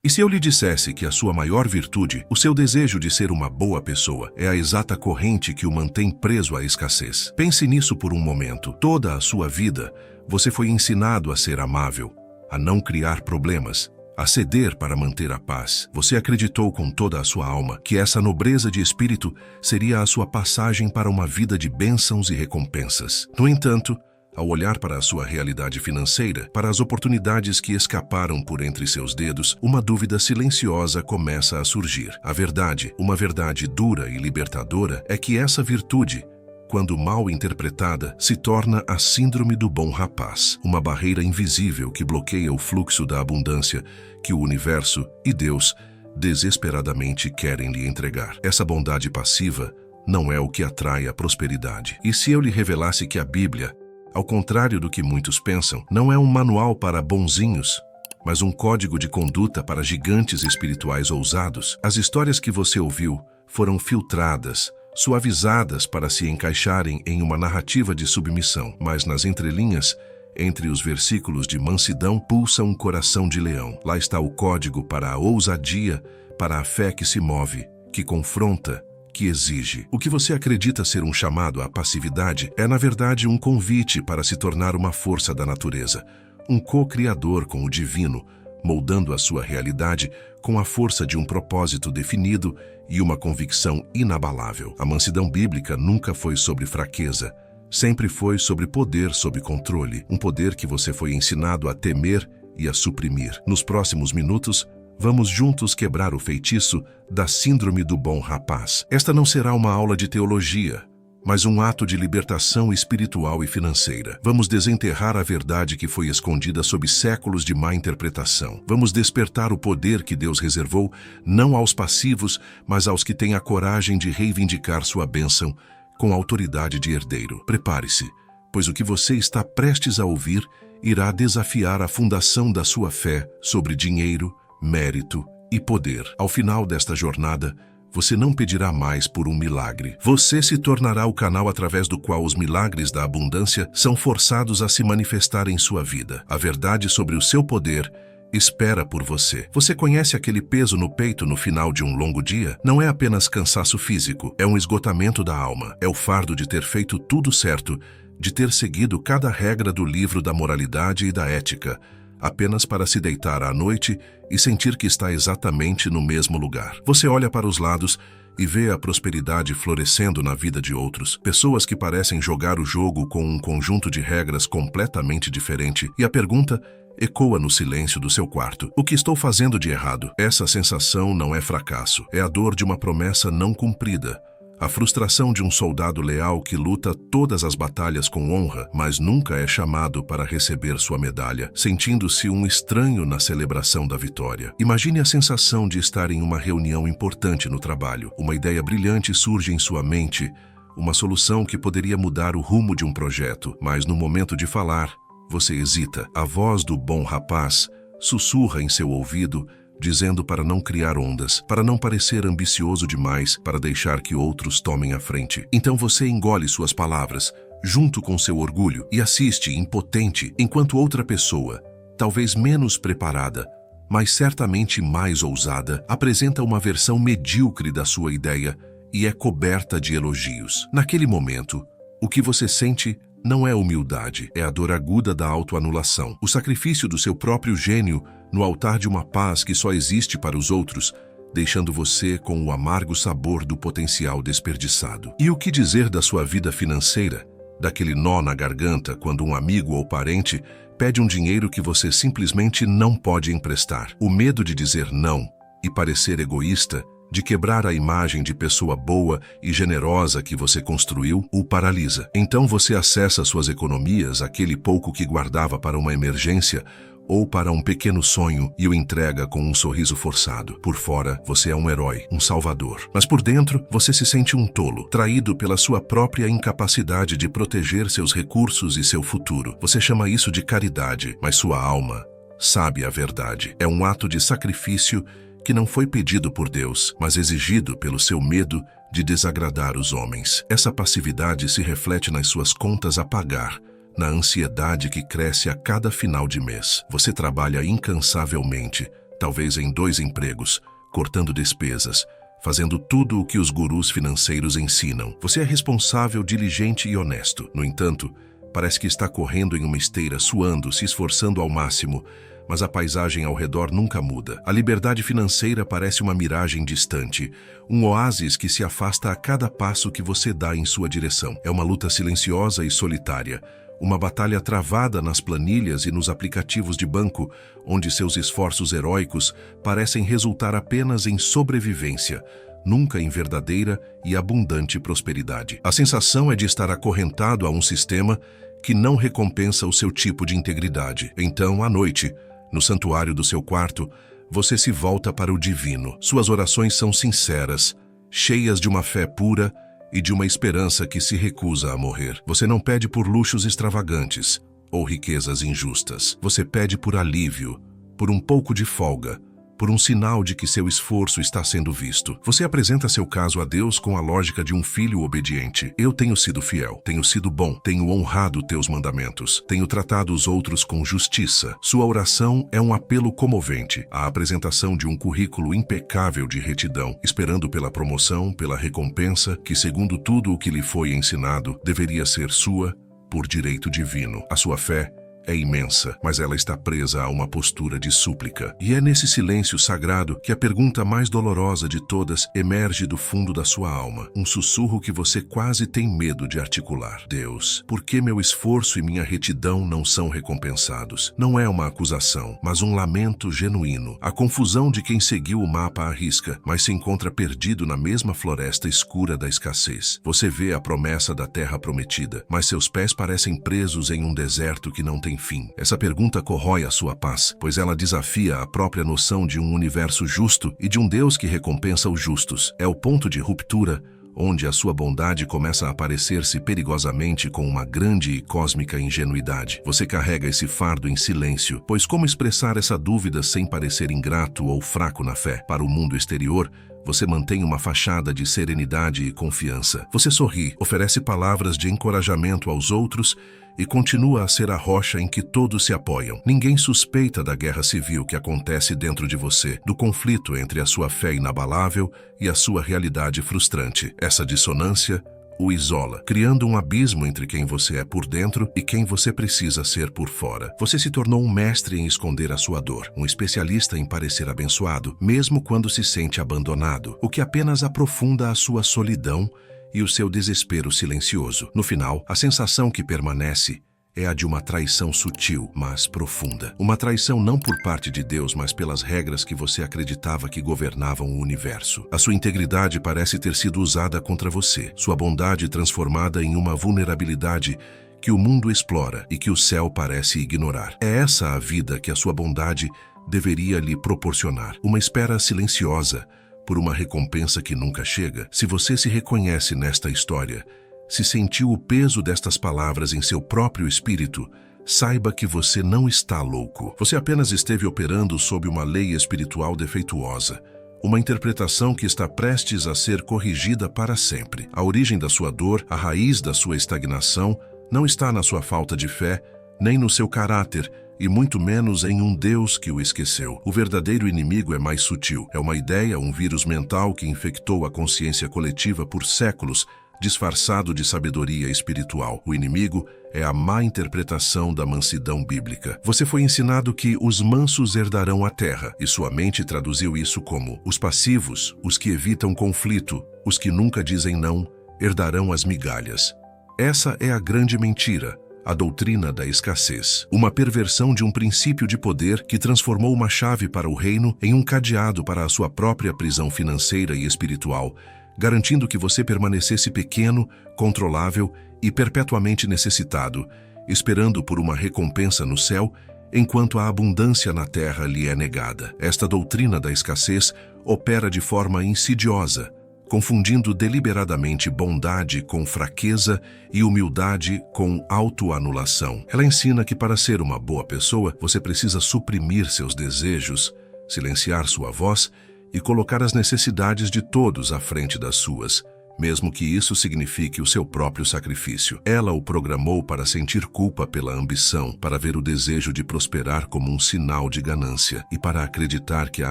E se eu lhe dissesse que a sua maior virtude, o seu desejo de ser uma boa pessoa, é a exata corrente que o mantém preso à escassez? Pense nisso por um momento. Toda a sua vida, você foi ensinado a ser amável, a não criar problemas, a ceder para manter a paz. Você acreditou com toda a sua alma que essa nobreza de espírito seria a sua passagem para uma vida de bênçãos e recompensas. No entanto, ao olhar para a sua realidade financeira, para as oportunidades que escaparam por entre seus dedos, uma dúvida silenciosa começa a surgir. A verdade, uma verdade dura e libertadora, é que essa virtude, quando mal interpretada, se torna a síndrome do bom rapaz, uma barreira invisível que bloqueia o fluxo da abundância que o universo e Deus desesperadamente querem lhe entregar. Essa bondade passiva não é o que atrai a prosperidade. E se eu lhe revelasse que a Bíblia, ao contrário do que muitos pensam, não é um manual para bonzinhos, mas um código de conduta para gigantes espirituais ousados? As histórias que você ouviu foram filtradas, suavizadas para se encaixarem em uma narrativa de submissão, mas nas entrelinhas, entre os versículos de mansidão, pulsa um coração de leão. Lá está o código para a ousadia, para a fé que se move, que confronta, que exige. O que você acredita ser um chamado à passividade é, na verdade, um convite para se tornar uma força da natureza, um co-criador com o divino, moldando a sua realidade com a força de um propósito definido e uma convicção inabalável. A mansidão bíblica nunca foi sobre fraqueza, sempre foi sobre poder sob controle, um poder que você foi ensinado a temer e a suprimir. Nos próximos minutos, vamos juntos quebrar o feitiço da síndrome do bom rapaz. Esta não será uma aula de teologia, mas um ato de libertação espiritual e financeira. Vamos desenterrar a verdade que foi escondida sob séculos de má interpretação. Vamos despertar o poder que Deus reservou não aos passivos, mas aos que têm a coragem de reivindicar sua bênção com autoridade de herdeiro. Prepare-se, pois o que você está prestes a ouvir irá desafiar a fundação da sua fé sobre dinheiro, mérito e poder. Ao final desta jornada, você não pedirá mais por um milagre. Você se tornará o canal através do qual os milagres da abundância são forçados a se manifestar em sua vida. A verdade sobre o seu poder espera por você. Você conhece aquele peso no peito no final de um longo dia? Não é apenas cansaço físico, é um esgotamento da alma. É o fardo de ter feito tudo certo, de ter seguido cada regra do livro da moralidade e da ética, apenas para se deitar à noite e sentir que está exatamente no mesmo lugar. Você olha para os lados e vê a prosperidade florescendo na vida de outros, pessoas que parecem jogar o jogo com um conjunto de regras completamente diferente, e a pergunta ecoa no silêncio do seu quarto: o que estou fazendo de errado? Essa sensação não é fracasso, é a dor de uma promessa não cumprida. A frustração de um soldado leal que luta todas as batalhas com honra, mas nunca é chamado para receber sua medalha, sentindo-se um estranho na celebração da vitória. Imagine a sensação de estar em uma reunião importante no trabalho. Uma ideia brilhante surge em sua mente, uma solução que poderia mudar o rumo de um projeto, mas no momento de falar, você hesita. A voz do bom rapaz sussurra em seu ouvido, dizendo para não criar ondas, para não parecer ambicioso demais, para deixar que outros tomem a frente. Então você engole suas palavras, junto com seu orgulho, e assiste, impotente, enquanto outra pessoa, talvez menos preparada, mas certamente mais ousada, apresenta uma versão medíocre da sua ideia e é coberta de elogios. Naquele momento, o que você sente não é humildade, é a dor aguda da autoanulação, o sacrifício do seu próprio gênio no altar de uma paz que só existe para os outros, deixando você com o amargo sabor do potencial desperdiçado. E o que dizer da sua vida financeira? Daquele nó na garganta quando um amigo ou parente pede um dinheiro que você simplesmente não pode emprestar. O medo de dizer não e parecer egoísta, de quebrar a imagem de pessoa boa e generosa que você construiu, o paralisa. Então você acessa suas economias, aquele pouco que guardava para uma emergência ou para um pequeno sonho, e o entrega com um sorriso forçado. Por fora, você é um herói, um salvador. Mas por dentro, você se sente um tolo, traído pela sua própria incapacidade de proteger seus recursos e seu futuro. Você chama isso de caridade, mas sua alma sabe a verdade. É um ato de sacrifício que não foi pedido por Deus, mas exigido pelo seu medo de desagradar os homens. Essa passividade se reflete nas suas contas a pagar, na ansiedade que cresce a cada final de mês. Você trabalha incansavelmente, talvez em 2 empregos, cortando despesas, fazendo tudo o que os gurus financeiros ensinam. Você é responsável, diligente e honesto. No entanto, parece que está correndo em uma esteira, suando, se esforçando ao máximo, mas a paisagem ao redor nunca muda. A liberdade financeira parece uma miragem distante, um oásis que se afasta a cada passo que você dá em sua direção. É uma luta silenciosa e solitária, uma batalha travada nas planilhas e nos aplicativos de banco, onde seus esforços heróicos parecem resultar apenas em sobrevivência, nunca em verdadeira e abundante prosperidade. A sensação é de estar acorrentado a um sistema que não recompensa o seu tipo de integridade. Então, à noite, no santuário do seu quarto, você se volta para o divino. Suas orações são sinceras, cheias de uma fé pura e de uma esperança que se recusa a morrer. Você não pede por luxos extravagantes ou riquezas injustas. Você pede por alívio, por um pouco de folga, por um sinal de que seu esforço está sendo visto. Você apresenta seu caso a Deus com a lógica de um filho obediente. Eu tenho sido fiel, tenho sido bom, tenho honrado teus mandamentos, tenho tratado os outros com justiça. Sua oração é um apelo comovente, a apresentação de um currículo impecável de retidão, esperando pela promoção, pela recompensa, que, segundo tudo o que lhe foi ensinado, deveria ser sua por direito divino. A sua fé é imensa, mas ela está presa a uma postura de súplica. E é nesse silêncio sagrado que a pergunta mais dolorosa de todas emerge do fundo da sua alma. Um sussurro que você quase tem medo de articular. Deus, por que meu esforço e minha retidão não são recompensados? Não é uma acusação, mas um lamento genuíno. A confusão de quem seguiu o mapa à risca, mas se encontra perdido na mesma floresta escura da escassez. Você vê a promessa da terra prometida, mas seus pés parecem presos em um deserto que não tem fim. Essa pergunta corrói a sua paz, pois ela desafia a própria noção de um universo justo e de um Deus que recompensa os justos. É o ponto de ruptura onde a sua bondade começa a aparecer-se perigosamente com uma grande e cósmica ingenuidade. Você carrega esse fardo em silêncio, pois como expressar essa dúvida sem parecer ingrato ou fraco na fé? Para o mundo exterior, você mantém uma fachada de serenidade e confiança. Você sorri, oferece palavras de encorajamento aos outros e continua a ser a rocha em que todos se apoiam. Ninguém suspeita da guerra civil que acontece dentro de você, do conflito entre a sua fé inabalável e a sua realidade frustrante. Essa dissonância o isola, criando um abismo entre quem você é por dentro e quem você precisa ser por fora. Você se tornou um mestre em esconder a sua dor, um especialista em parecer abençoado, mesmo quando se sente abandonado, o que apenas aprofunda a sua solidão e o seu desespero silencioso. No final, a sensação que permanece é a de uma traição sutil, mas profunda. Uma traição não por parte de Deus, mas pelas regras que você acreditava que governavam o universo. A sua integridade parece ter sido usada contra você, sua bondade transformada em uma vulnerabilidade que o mundo explora e que o céu parece ignorar. É essa a vida que a sua bondade deveria lhe proporcionar. Uma espera silenciosa por uma recompensa que nunca chega. Se você se reconhece nesta história, se sentiu o peso destas palavras em seu próprio espírito, saiba que você não está louco. Você apenas esteve operando sob uma lei espiritual defeituosa, uma interpretação que está prestes a ser corrigida para sempre. A origem da sua dor, a raiz da sua estagnação, não está na sua falta de fé, nem no seu caráter, e muito menos em um Deus que o esqueceu. O verdadeiro inimigo é mais sutil. É uma ideia, um vírus mental que infectou a consciência coletiva por séculos, disfarçado de sabedoria espiritual. O inimigo é a má interpretação da mansidão bíblica. Você foi ensinado que os mansos herdarão a terra, e sua mente traduziu isso como: os passivos, os que evitam conflito, os que nunca dizem não, herdarão as migalhas. Essa é a grande mentira, a doutrina da escassez. Uma perversão de um princípio de poder que transformou uma chave para o reino em um cadeado para a sua própria prisão financeira e espiritual, garantindo que você permanecesse pequeno, controlável e perpetuamente necessitado, esperando por uma recompensa no céu, enquanto a abundância na terra lhe é negada. Esta doutrina da escassez opera de forma insidiosa, confundindo deliberadamente bondade com fraqueza e humildade com autoanulação. Ela ensina que para ser uma boa pessoa, você precisa suprimir seus desejos, silenciar sua voz e colocar as necessidades de todos à frente das suas, mesmo que isso signifique o seu próprio sacrifício. Ela o programou para sentir culpa pela ambição, para ver o desejo de prosperar como um sinal de ganância e para acreditar que a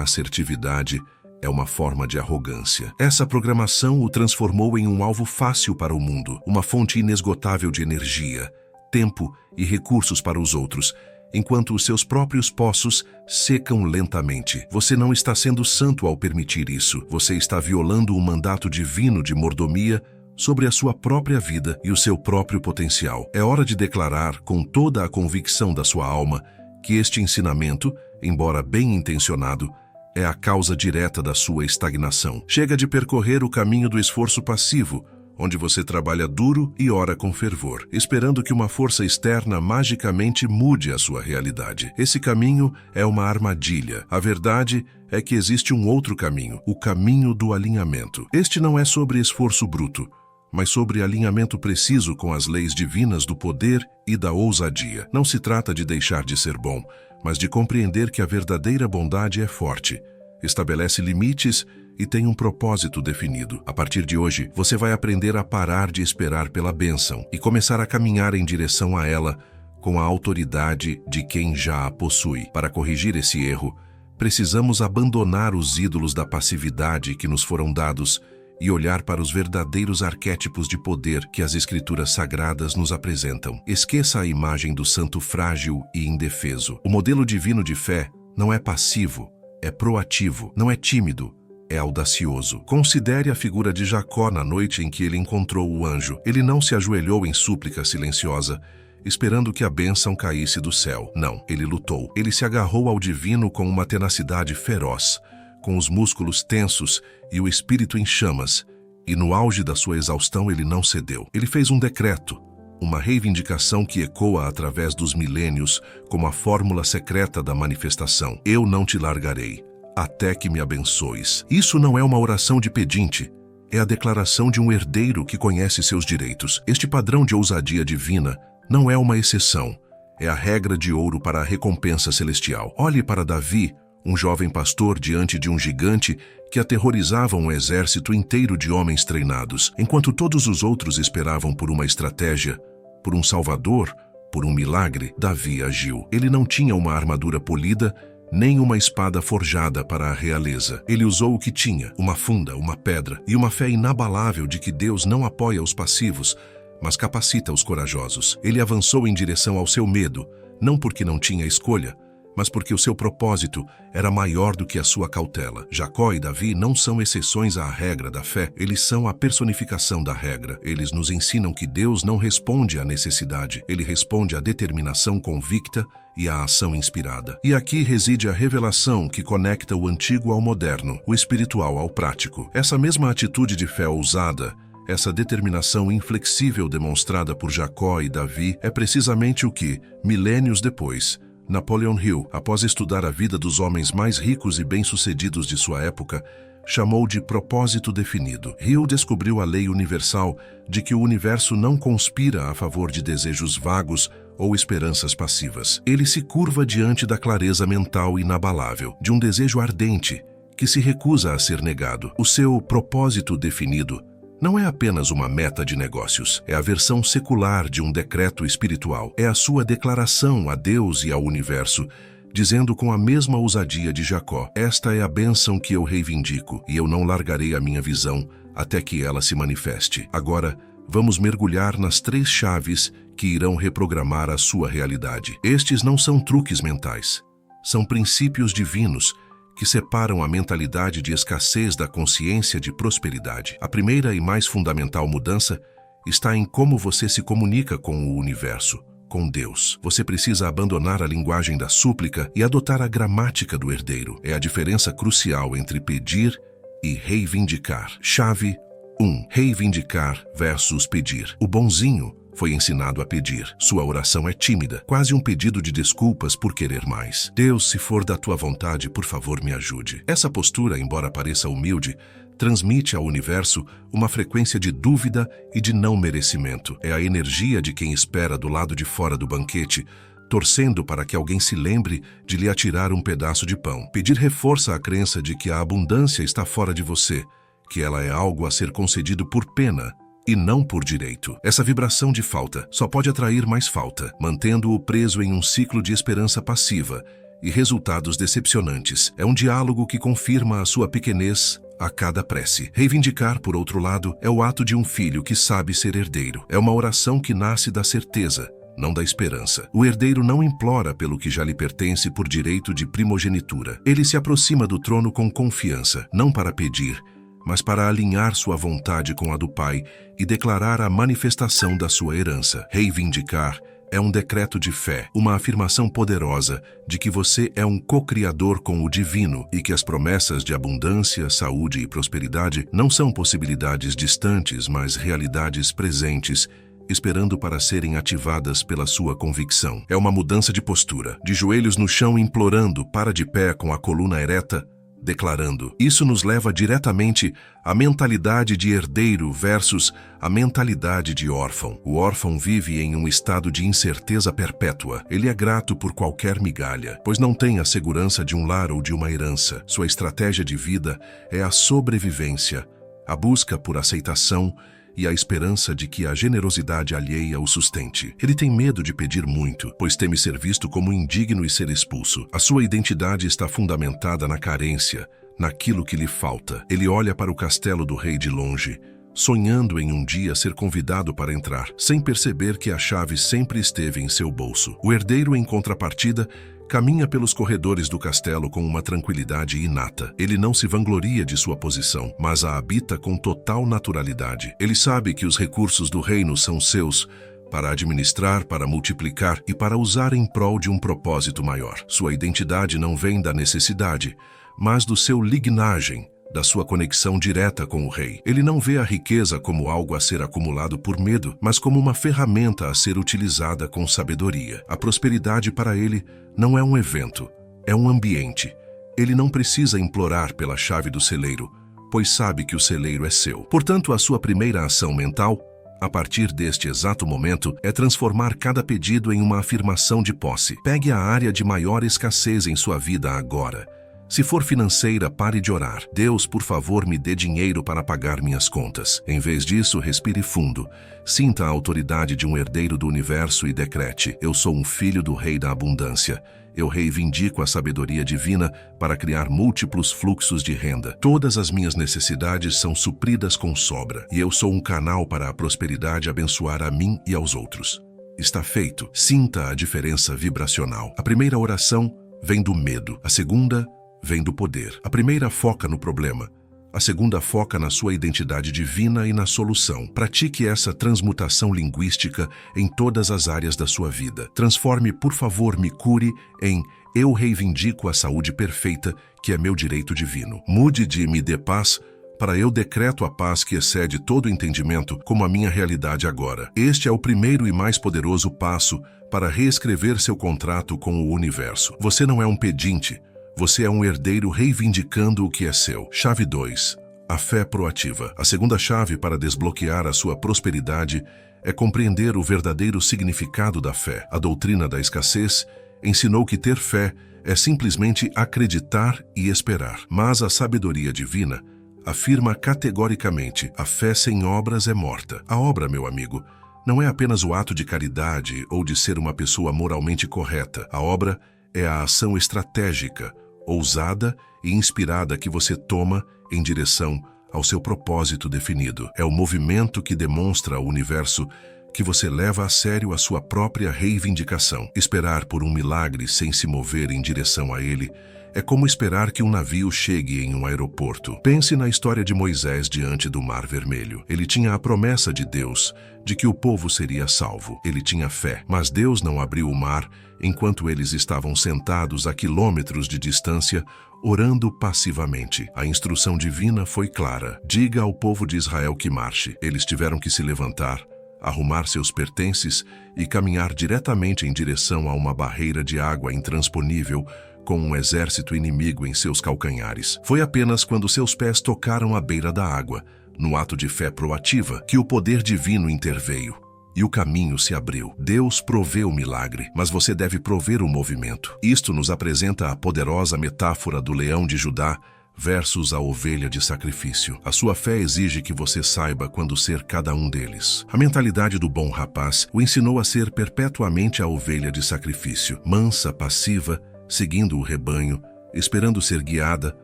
assertividade é uma forma de arrogância. Essa programação o transformou em um alvo fácil para o mundo, uma fonte inesgotável de energia, tempo e recursos para os outros, enquanto os seus próprios poços secam lentamente. Você não está sendo santo ao permitir isso. Você está violando o mandato divino de mordomia sobre a sua própria vida e o seu próprio potencial. É hora de declarar com toda a convicção da sua alma que este ensinamento, embora bem intencionado, é a causa direta da sua estagnação. Chega de percorrer o caminho do esforço passivo, onde você trabalha duro e ora com fervor, esperando que uma força externa magicamente mude a sua realidade. Esse caminho é uma armadilha. A verdade é que existe um outro caminho, o caminho do alinhamento. Este não é sobre esforço bruto, mas sobre alinhamento preciso com as leis divinas do poder e da ousadia. Não se trata de deixar de ser bom, mas de compreender que a verdadeira bondade é forte, estabelece limites e tem um propósito definido. A partir de hoje, você vai aprender a parar de esperar pela bênção e começar a caminhar em direção a ela com a autoridade de quem já a possui. Para corrigir esse erro, precisamos abandonar os ídolos da passividade que nos foram dados e olhar para os verdadeiros arquétipos de poder que as escrituras sagradas nos apresentam. Esqueça a imagem do santo frágil e indefeso. O modelo divino de fé não é passivo, é proativo, não é tímido, é audacioso. Considere a figura de Jacó na noite em que ele encontrou o anjo. Ele não se ajoelhou em súplica silenciosa, esperando que a bênção caísse do céu. Não, ele lutou. Ele se agarrou ao divino com uma tenacidade feroz, com os músculos tensos e o espírito em chamas, e no auge da sua exaustão ele não cedeu. Ele fez um decreto, uma reivindicação que ecoa através dos milênios como a fórmula secreta da manifestação. Eu não te largarei, até que me abençoes. Isso não é uma oração de pedinte, é a declaração de um herdeiro que conhece seus direitos. Este padrão de ousadia divina não é uma exceção, é a regra de ouro para a recompensa celestial. Olhe para Davi, um jovem pastor diante de um gigante que aterrorizava um exército inteiro de homens treinados. Enquanto todos os outros esperavam por uma estratégia, por um salvador, por um milagre, Davi agiu. Ele não tinha uma armadura polida, nem uma espada forjada para a realeza. Ele usou o que tinha, uma funda, uma pedra e uma fé inabalável de que Deus não apoia os passivos, mas capacita os corajosos. Ele avançou em direção ao seu medo, não porque não tinha escolha, mas porque o seu propósito era maior do que a sua cautela. Jacó e Davi não são exceções à regra da fé, eles são a personificação da regra. Eles nos ensinam que Deus não responde à necessidade, ele responde à determinação convicta e à ação inspirada. E aqui reside a revelação que conecta o antigo ao moderno, o espiritual ao prático. Essa mesma atitude de fé ousada, essa determinação inflexível demonstrada por Jacó e Davi é precisamente o que, milênios depois, Napoleon Hill, após estudar a vida dos homens mais ricos e bem-sucedidos de sua época, chamou de propósito definido. Hill descobriu a lei universal de que o universo não conspira a favor de desejos vagos ou esperanças passivas. Ele se curva diante da clareza mental inabalável, de um desejo ardente que se recusa a ser negado. O seu propósito definido não é apenas uma meta de negócios, é a versão secular de um decreto espiritual. É a sua declaração a Deus e ao universo, dizendo com a mesma ousadia de Jacó: esta é a bênção que eu reivindico, e eu não largarei a minha visão até que ela se manifeste. Agora, vamos mergulhar nas 3 chaves que irão reprogramar a sua realidade. Estes não são truques mentais, são princípios divinos que separam a mentalidade de escassez da consciência de prosperidade. A primeira e mais fundamental mudança está em como você se comunica com o universo, com Deus. Você precisa abandonar a linguagem da súplica e adotar a gramática do herdeiro. É a diferença crucial entre pedir e reivindicar. Chave 1. Reivindicar versus pedir. O bonzinho foi ensinado a pedir. Sua oração é tímida, quase um pedido de desculpas por querer mais. Deus, se for da tua vontade, por favor, me ajude. Essa postura, embora pareça humilde, transmite ao universo uma frequência de dúvida e de não merecimento. É a energia de quem espera do lado de fora do banquete, torcendo para que alguém se lembre de lhe atirar um pedaço de pão. Pedir reforça a crença de que a abundância está fora de você, que ela é algo a ser concedido por pena e não por direito. Essa vibração de falta só pode atrair mais falta, mantendo-o preso em um ciclo de esperança passiva e resultados decepcionantes. É um diálogo que confirma a sua pequenez a cada prece. Reivindicar, por outro lado, é o ato de um filho que sabe ser herdeiro. É uma oração que nasce da certeza, não da esperança. O herdeiro não implora pelo que já lhe pertence por direito de primogenitura. Ele se aproxima do trono com confiança, não para pedir, mas para alinhar sua vontade com a do Pai e declarar a manifestação da sua herança. Reivindicar é um decreto de fé, uma afirmação poderosa de que você é um co-criador com o divino e que as promessas de abundância, saúde e prosperidade não são possibilidades distantes, mas realidades presentes, esperando para serem ativadas pela sua convicção. É uma mudança de postura, de joelhos no chão implorando, para de pé com a coluna ereta, declarando. Isso nos leva diretamente à mentalidade de herdeiro versus a mentalidade de órfão. O órfão vive em um estado de incerteza perpétua. Ele é grato por qualquer migalha, pois não tem a segurança de um lar ou de uma herança. Sua estratégia de vida é a sobrevivência, a busca por aceitação e a esperança de que a generosidade alheia o sustente. Ele tem medo de pedir muito, pois teme ser visto como indigno e ser expulso. A sua identidade está fundamentada na carência, naquilo que lhe falta. Ele olha para o castelo do rei de longe, sonhando em um dia ser convidado para entrar, sem perceber que a chave sempre esteve em seu bolso. O herdeiro, em contrapartida, caminha pelos corredores do castelo com uma tranquilidade inata. Ele não se vangloria de sua posição, mas a habita com total naturalidade. Ele sabe que os recursos do reino são seus, para administrar, para multiplicar e para usar em prol de um propósito maior. Sua identidade não vem da necessidade, mas do seu lignagem, da sua conexão direta com o rei. Ele não vê a riqueza como algo a ser acumulado por medo, mas como uma ferramenta a ser utilizada com sabedoria. A prosperidade para ele não é um evento, é um ambiente. Ele não precisa implorar pela chave do celeiro, pois sabe que o celeiro é seu. Portanto, a sua primeira ação mental, a partir deste exato momento, é transformar cada pedido em uma afirmação de posse. Pegue a área de maior escassez em sua vida agora. Se for financeira, pare de orar. Deus, por favor, me dê dinheiro para pagar minhas contas. Em vez disso, respire fundo. Sinta a autoridade de um herdeiro do universo e decrete: eu sou um filho do Rei da Abundância. Eu reivindico a sabedoria divina para criar múltiplos fluxos de renda. Todas as minhas necessidades são supridas com sobra, e eu sou um canal para a prosperidade abençoar a mim e aos outros. Está feito. Sinta a diferença vibracional. A primeira oração vem do medo. A segunda vem do poder. A primeira foca no problema. A segunda foca na sua identidade divina e na solução. Pratique essa transmutação linguística em todas as áreas da sua vida. Transforme, por favor, me cure em eu reivindico a saúde perfeita, que é meu direito divino. Mude de me dê paz para eu decreto a paz que excede todo entendimento como a minha realidade agora. Este é o primeiro e mais poderoso passo para reescrever seu contrato com o universo. Você não é um pedinte. Você é um herdeiro reivindicando o que é seu. Chave 2. A fé proativa. A segunda chave para desbloquear a sua prosperidade é compreender o verdadeiro significado da fé. A doutrina da escassez ensinou que ter fé é simplesmente acreditar e esperar. Mas a sabedoria divina afirma categoricamente: a fé sem obras é morta. A obra, meu amigo, não é apenas o ato de caridade ou de ser uma pessoa moralmente correta. A obra é a ação estratégica, ousada e inspirada que você toma em direção ao seu propósito definido. É o movimento que demonstra ao universo que você leva a sério a sua própria reivindicação. Esperar por um milagre sem se mover em direção a ele é como esperar que um navio chegue em um aeroporto. Pense na história de Moisés diante do Mar Vermelho. Ele tinha a promessa de Deus de que o povo seria salvo. Ele tinha fé, mas Deus não abriu o mar enquanto eles estavam sentados a quilômetros de distância, orando passivamente. A instrução divina foi clara: diga ao povo de Israel que marche. Eles tiveram que se levantar, arrumar seus pertences e caminhar diretamente em direção a uma barreira de água intransponível, com um exército inimigo em seus calcanhares. Foi apenas quando seus pés tocaram a beira da água, no ato de fé proativa, que o poder divino interveio e o caminho se abriu. Deus provê o milagre, mas você deve prover o movimento. Isto nos apresenta a poderosa metáfora do leão de Judá versus a ovelha de sacrifício. A sua fé exige que você saiba quando ser cada um deles. A mentalidade do bom rapaz o ensinou a ser perpetuamente a ovelha de sacrifício, mansa, passiva, seguindo o rebanho, esperando ser guiada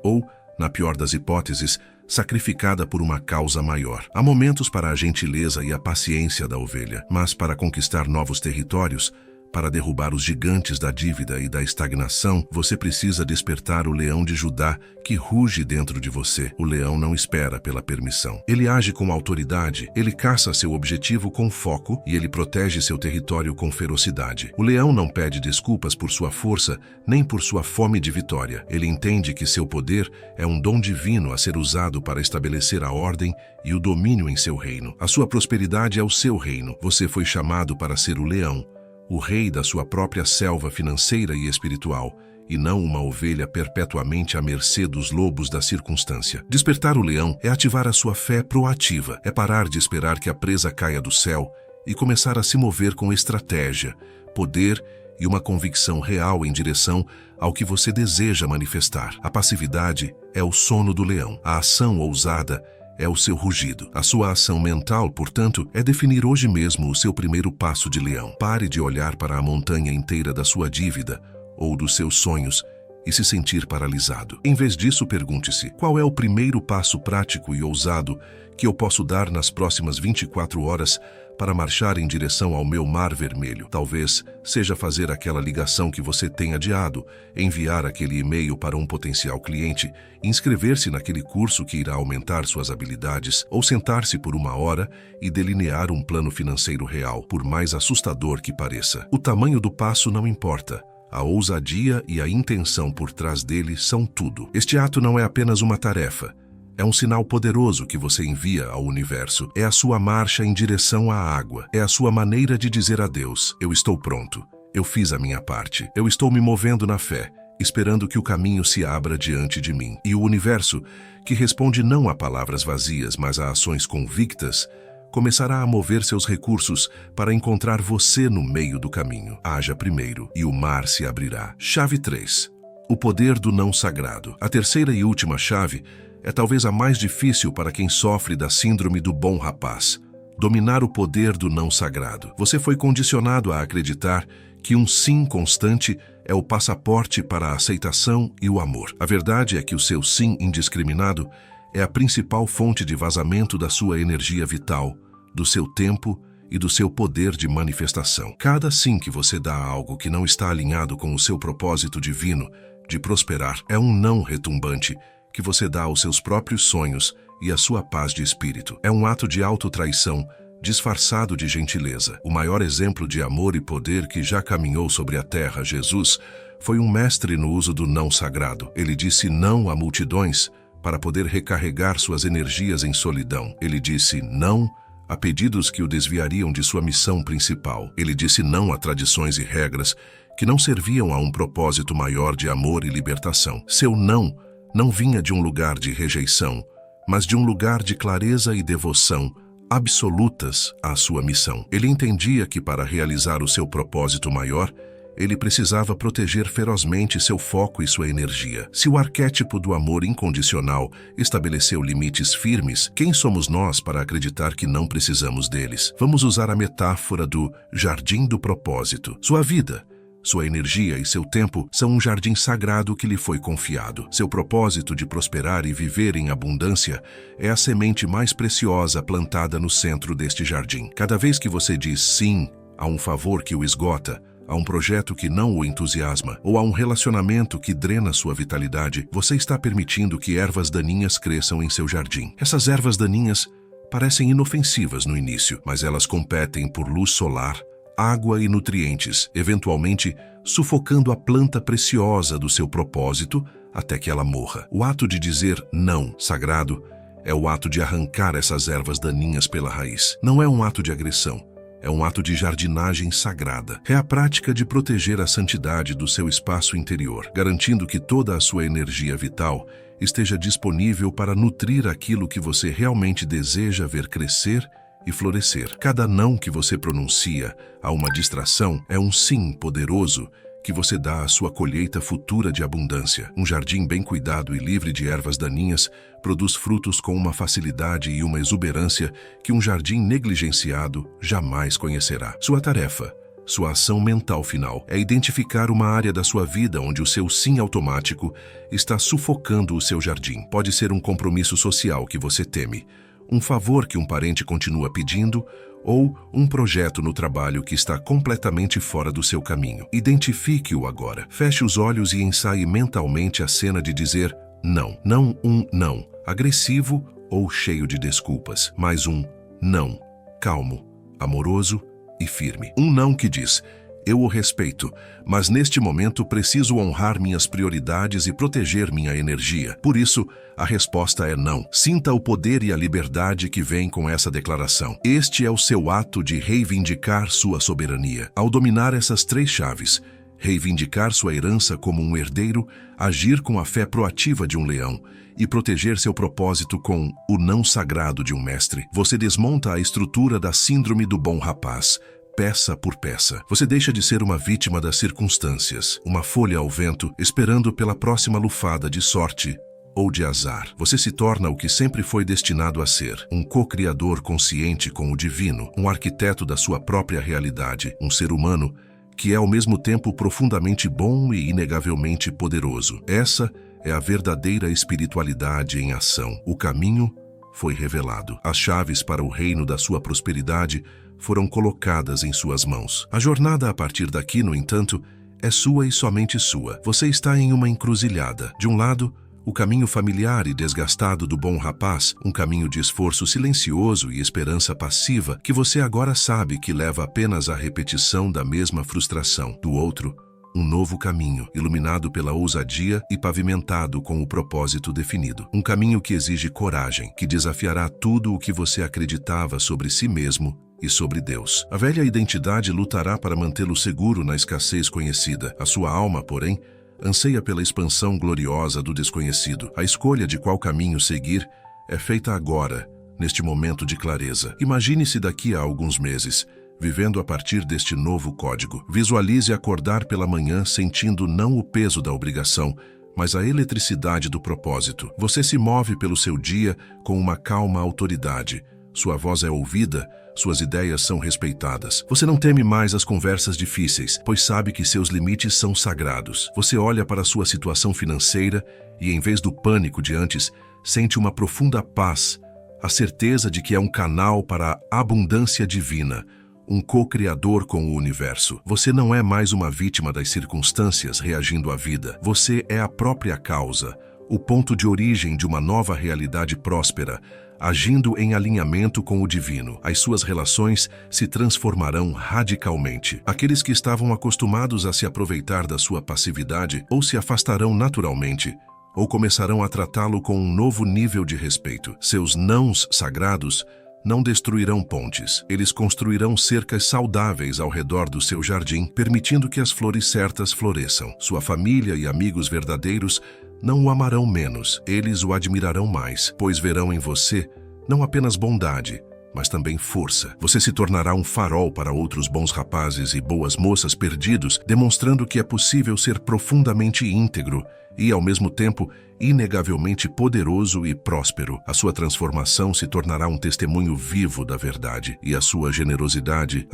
ou, na pior das hipóteses, sacrificada por uma causa maior. Há momentos para a gentileza e a paciência da ovelha, mas para conquistar novos territórios, para derrubar os gigantes da dívida e da estagnação, você precisa despertar o leão de Judá que ruge dentro de você. O leão não espera pela permissão. Ele age com autoridade, ele caça seu objetivo com foco e ele protege seu território com ferocidade. O leão não pede desculpas por sua força, nem por sua fome de vitória. Ele entende que seu poder é um dom divino a ser usado para estabelecer a ordem e o domínio em seu reino. A sua prosperidade é o seu reino. Você foi chamado para ser o leão, o rei da sua própria selva financeira e espiritual, e não uma ovelha perpetuamente à mercê dos lobos da circunstância. Despertar o leão é ativar a sua fé proativa, é parar de esperar que a presa caia do céu e começar a se mover com estratégia, poder e uma convicção real em direção ao que você deseja manifestar. A passividade é o sono do leão, a ação ousada é o seu rugido. A sua ação mental, portanto, é definir hoje mesmo o seu primeiro passo de leão. Pare de olhar para a montanha inteira da sua dívida ou dos seus sonhos e se sentir paralisado. Em vez disso, pergunte-se: qual é o primeiro passo prático e ousado que eu posso dar nas próximas 24 horas para marchar em direção ao meu mar vermelho? Talvez seja fazer aquela ligação que você tem adiado, enviar aquele e-mail para um potencial cliente, inscrever-se naquele curso que irá aumentar suas habilidades, ou sentar-se por uma hora e delinear um plano financeiro real, por mais assustador que pareça. O tamanho do passo não importa. A ousadia e a intenção por trás dele são tudo. Este ato não é apenas uma tarefa. É um sinal poderoso que você envia ao universo. É a sua marcha em direção à água. É a sua maneira de dizer a Deus: eu estou pronto. Eu fiz a minha parte. Eu estou me movendo na fé, esperando que o caminho se abra diante de mim. E o universo, que responde não a palavras vazias, mas a ações convictas, começará a mover seus recursos para encontrar você no meio do caminho. Haja primeiro e o mar se abrirá. Chave 3. O poder do não sagrado. A terceira e última chave é talvez a mais difícil para quem sofre da síndrome do bom rapaz: dominar o poder do não sagrado. Você foi condicionado a acreditar que um sim constante é o passaporte para a aceitação e o amor. A verdade é que o seu sim indiscriminado é a principal fonte de vazamento da sua energia vital, do seu tempo e do seu poder de manifestação. Cada sim que você dá a algo que não está alinhado com o seu propósito divino de prosperar é um não retumbante que você dá aos seus próprios sonhos e à sua paz de espírito. É um ato de autotraição disfarçado de gentileza. O maior exemplo de amor e poder que já caminhou sobre a terra, Jesus, foi um mestre no uso do não sagrado. Ele disse não a multidões para poder recarregar suas energias em solidão. Ele disse não a pedidos que o desviariam de sua missão principal. Ele disse não a tradições e regras que não serviam a um propósito maior de amor e libertação. Seu não vinha de um lugar de rejeição, mas de um lugar de clareza e devoção absolutas à sua missão. Ele entendia que para realizar o seu propósito maior, ele precisava proteger ferozmente seu foco e sua energia. Se o arquétipo do amor incondicional estabeleceu limites firmes, quem somos nós para acreditar que não precisamos deles? Vamos usar a metáfora do jardim do propósito. Sua vida, sua energia e seu tempo são um jardim sagrado que lhe foi confiado. Seu propósito de prosperar e viver em abundância é a semente mais preciosa plantada no centro deste jardim. Cada vez que você diz sim a um favor que o esgota, a um projeto que não o entusiasma ou a um relacionamento que drena sua vitalidade, você está permitindo que ervas daninhas cresçam em seu jardim. Essas ervas daninhas parecem inofensivas no início, mas elas competem por luz solar, água e nutrientes, eventualmente sufocando a planta preciosa do seu propósito até que ela morra. O ato de dizer não sagrado é o ato de arrancar essas ervas daninhas pela raiz. Não é um ato de agressão, é um ato de jardinagem sagrada. É a prática de proteger a santidade do seu espaço interior, garantindo que toda a sua energia vital esteja disponível para nutrir aquilo que você realmente deseja ver crescer e florescer. Cada não que você pronuncia a uma distração é um sim poderoso que você dá à sua colheita futura de abundância. Um jardim bem cuidado e livre de ervas daninhas produz frutos com uma facilidade e uma exuberância que um jardim negligenciado jamais conhecerá. Sua tarefa, sua ação mental final, é identificar uma área da sua vida onde o seu sim automático está sufocando o seu jardim. Pode ser um compromisso social que você teme, um favor que um parente continua pedindo, ou um projeto no trabalho que está completamente fora do seu caminho. Identifique-o agora. Feche os olhos e ensaie mentalmente a cena de dizer não. Não um não agressivo ou cheio de desculpas, mas um não calmo, amoroso e firme. Um não que diz: eu o respeito, mas neste momento preciso honrar minhas prioridades e proteger minha energia. Por isso, a resposta é não. Sinta o poder e a liberdade que vem com essa declaração. Este é o seu ato de reivindicar sua soberania. Ao dominar essas 3 chaves, reivindicar sua herança como um herdeiro, agir com a fé proativa de um leão e proteger seu propósito com o não sagrado de um mestre, você desmonta a estrutura da síndrome do bom rapaz, peça por peça. Você deixa de ser uma vítima das circunstâncias, uma folha ao vento, esperando pela próxima lufada de sorte ou de azar. Você se torna o que sempre foi destinado a ser, um co-criador consciente com o divino, um arquiteto da sua própria realidade, um ser humano que é ao mesmo tempo profundamente bom e inegavelmente poderoso. Essa é a verdadeira espiritualidade em ação. O caminho foi revelado. As chaves para o reino da sua prosperidade foram colocadas em suas mãos. A jornada a partir daqui, no entanto, é sua e somente sua. Você está em uma encruzilhada. De um lado, o caminho familiar e desgastado do bom rapaz, um caminho de esforço silencioso e esperança passiva que você agora sabe que leva apenas à repetição da mesma frustração. Do outro, um novo caminho, iluminado pela ousadia e pavimentado com o propósito definido. Um caminho que exige coragem, que desafiará tudo o que você acreditava sobre si mesmo e sobre Deus. A velha identidade lutará para mantê-lo seguro na escassez conhecida. A sua alma, porém, anseia pela expansão gloriosa do desconhecido. A escolha de qual caminho seguir é feita agora, neste momento de clareza. Imagine-se daqui a alguns meses, vivendo a partir deste novo código. Visualize acordar pela manhã sentindo não o peso da obrigação, mas a eletricidade do propósito. Você se move pelo seu dia com uma calma autoridade. Sua voz é ouvida, suas ideias são respeitadas. Você não teme mais as conversas difíceis, pois sabe que seus limites são sagrados. Você olha para sua situação financeira e, em vez do pânico de antes, sente uma profunda paz, a certeza de que é um canal para a abundância divina, um co-criador com o universo. Você não é mais uma vítima das circunstâncias reagindo à vida. Você é a própria causa, o ponto de origem de uma nova realidade próspera, agindo em alinhamento com o divino. As suas relações se transformarão radicalmente. Aqueles que estavam acostumados a se aproveitar da sua passividade ou se afastarão naturalmente, ou começarão a tratá-lo com um novo nível de respeito. Seus nãos sagrados não destruirão pontes. Eles construirão cercas saudáveis ao redor do seu jardim, permitindo que as flores certas floresçam. Sua família e amigos verdadeiros não o amarão menos, eles o admirarão mais, pois verão em você não apenas bondade, mas também força. Você se tornará um farol para outros bons rapazes e boas moças perdidos, demonstrando que é possível ser profundamente íntegro e, ao mesmo tempo, inegavelmente poderoso e próspero. A sua transformação se tornará um testemunho vivo da verdade, e a sua generosidade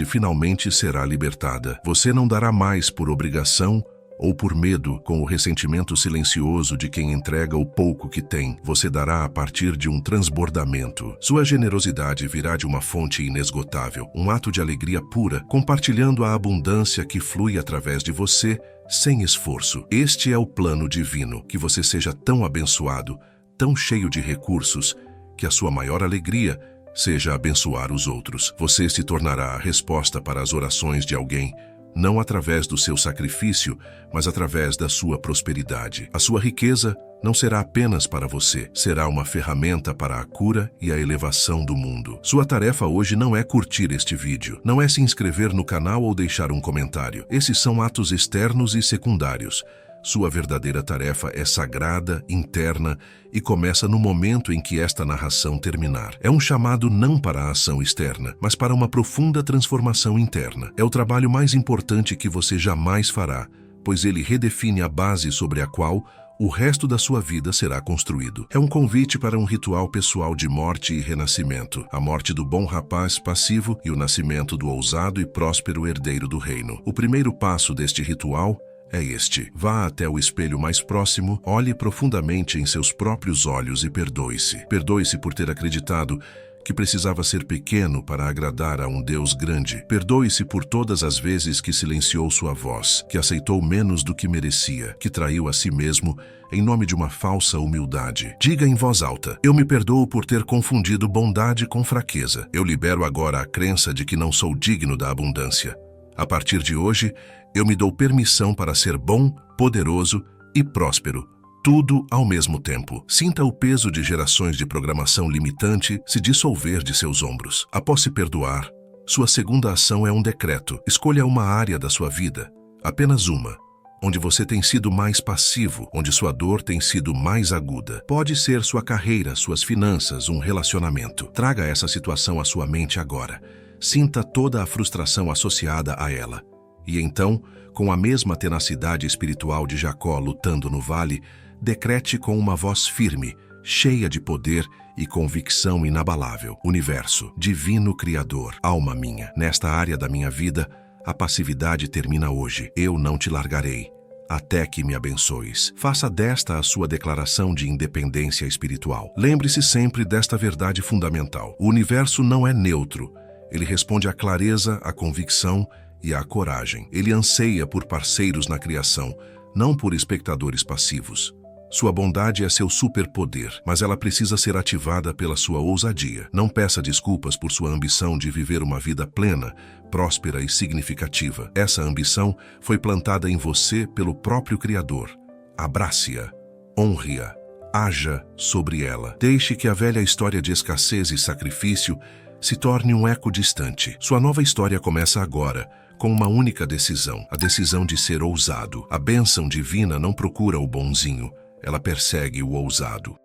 finalmente será libertada. Você não dará mais por obrigação ou por medo, com o ressentimento silencioso de quem entrega o pouco que tem. Você dará a partir de um transbordamento. Sua generosidade virá de uma fonte inesgotável, um ato de alegria pura, compartilhando a abundância que flui através de você, sem esforço. Este é o plano divino, que você seja tão abençoado, tão cheio de recursos, que a sua maior alegria seja abençoar os outros. Você se tornará a resposta para as orações de alguém, não através do seu sacrifício, mas através da sua prosperidade. A sua riqueza não será apenas para você, será uma ferramenta para a cura e a elevação do mundo. Sua tarefa hoje não é curtir este vídeo, não é se inscrever no canal ou deixar um comentário. Esses são atos externos e secundários. Sua verdadeira tarefa é sagrada, interna e começa no momento em que esta narração terminar. É um chamado não para a ação externa, mas para uma profunda transformação interna. É o trabalho mais importante que você jamais fará, pois ele redefine a base sobre a qual o resto da sua vida será construído. É um convite para um ritual pessoal de morte e renascimento, a morte do bom rapaz passivo e o nascimento do ousado e próspero herdeiro do reino. O primeiro passo deste ritual é este: vá até o espelho mais próximo, olhe profundamente em seus próprios olhos e perdoe-se. Perdoe-se por ter acreditado que precisava ser pequeno para agradar a um Deus grande. Perdoe-se por todas as vezes que silenciou sua voz, que aceitou menos do que merecia, que traiu a si mesmo em nome de uma falsa humildade. Diga em voz alta: eu me perdoo por ter confundido bondade com fraqueza. Eu libero agora a crença de que não sou digno da abundância. A partir de hoje, eu me dou permissão para ser bom, poderoso e próspero. Tudo ao mesmo tempo. Sinta o peso de gerações de programação limitante se dissolver de seus ombros. Após se perdoar, sua segunda ação é um decreto. Escolha uma área da sua vida, apenas uma, onde você tem sido mais passivo, onde sua dor tem sido mais aguda. Pode ser sua carreira, suas finanças, um relacionamento. Traga essa situação à sua mente agora. Sinta toda a frustração associada a ela. E então, com a mesma tenacidade espiritual de Jacó lutando no vale, decrete com uma voz firme, cheia de poder e convicção inabalável: Universo, Divino Criador, alma minha, nesta área da minha vida, a passividade termina hoje. Eu não te largarei, até que me abençoes. Faça desta a sua declaração de independência espiritual. Lembre-se sempre desta verdade fundamental: o universo não é neutro. Ele responde à clareza, à convicção e à coragem. Ele anseia por parceiros na criação, não por espectadores passivos. Sua bondade é seu superpoder, mas ela precisa ser ativada pela sua ousadia. Não peça desculpas por sua ambição de viver uma vida plena, próspera e significativa. Essa ambição foi plantada em você pelo próprio Criador. Abrace-a, honre-a, haja sobre ela. Deixe que a velha história de escassez e sacrifício se torne um eco distante. Sua nova história começa agora, com uma única decisão: a decisão de ser ousado. A bênção divina não procura o bonzinho, ela persegue o ousado.